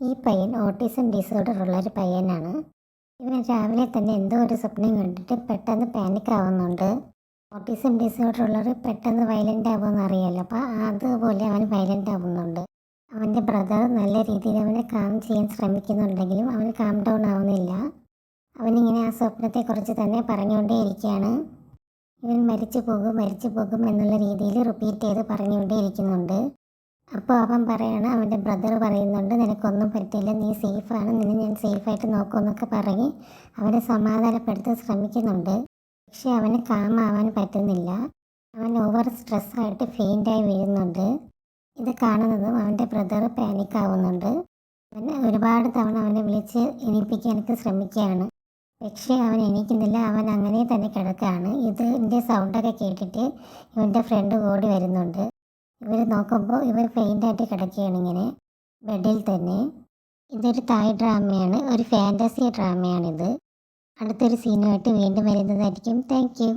ഈ പയ്യൻ autism disorder ഉള്ള ഒരു പയ്യനാണ്. ഇവൻ രാവിലെ തന്നെ എന്തോ ഒരു സ്വപ്നം കണ്ടിട്ട് പെട്ടെന്ന് പാനിക് ആവുന്നുണ്ട്. ഓട്ടിസം ഡിസോർഡർ ഉള്ളവർ പെട്ടെന്ന് വയലൻ്റ് ആവുമെന്ന് അറിയാലോ, അപ്പോൾ അതുപോലെ അവൻ വയലൻ്റ് ആവുന്നുണ്ട്. അവൻ്റെ ബ്രദർ നല്ല രീതിയിൽ അവനെ കാം ചെയ്യാൻ ശ്രമിക്കുന്നുണ്ടെങ്കിലും അവൻ കാം ഡൗൺ ആവുന്നില്ല. അവനിങ്ങനെ ആ സ്വപ്നത്തെക്കുറിച്ച് തന്നെ പറഞ്ഞുകൊണ്ടേയിരിക്കുകയാണ്. ഇവൻ മരിച്ചു പോകും എന്നുള്ള രീതിയിൽ റിപ്പീറ്റ് ചെയ്ത് പറഞ്ഞുകൊണ്ടേയിരിക്കുന്നുണ്ട്. അപ്പോൾ അവൻ പറയാണ്, അവൻ്റെ ബ്രദർ പറയുന്നുണ്ട്, നിനക്കൊന്നും പറ്റില്ല, നീ സേഫാണ്, നിന്നെ ഞാൻ സേഫായിട്ട് നോക്കുമെന്നൊക്കെ പറഞ്ഞ് അവനെ സമാധാനപ്പെടുത്താൻ ശ്രമിക്കുന്നുണ്ട്. പക്ഷെ അവന് കാമാവാൻ പറ്റുന്നില്ല. അവൻ ഓവർ സ്ട്രെസ്സായിട്ട് ഫെയിൻ്റായി വീഴുന്നുണ്ട്. ഇത് കാണുന്നതും അവൻ്റെ ബ്രദർ പാനിക്കാവുന്നുണ്ട്. അവൻ ഒരുപാട് തവണ അവനെ വിളിച്ച് എണീപ്പിക്കാനൊക്കെ ശ്രമിക്കുകയാണ്. പക്ഷേ അവൻ എണീക്കുന്നില്ല. അവൻ അങ്ങനെ തന്നെ കിടക്കുകയാണ്. ഇതിൻ്റെ സൗണ്ടൊക്കെ കേട്ടിട്ട് ഇവൻ്റെ ഫ്രണ്ട് ഓടി വരുന്നുണ്ട്. ഇവർ നോക്കുമ്പോൾ ഇവർ ഫെയിൻ്റായിട്ട് കിടക്കുകയാണ് ഇങ്ങനെ ബെഡിൽ തന്നെ. ഇതൊരു തായ് ഡ്രാമയാണ്, ഒരു ഫാൻറ്റസി ഡ്രാമയാണിത്. അടുത്തൊരു സീനുമായിട്ട് വീണ്ടും വരുന്നതായിരിക്കും. Thank you.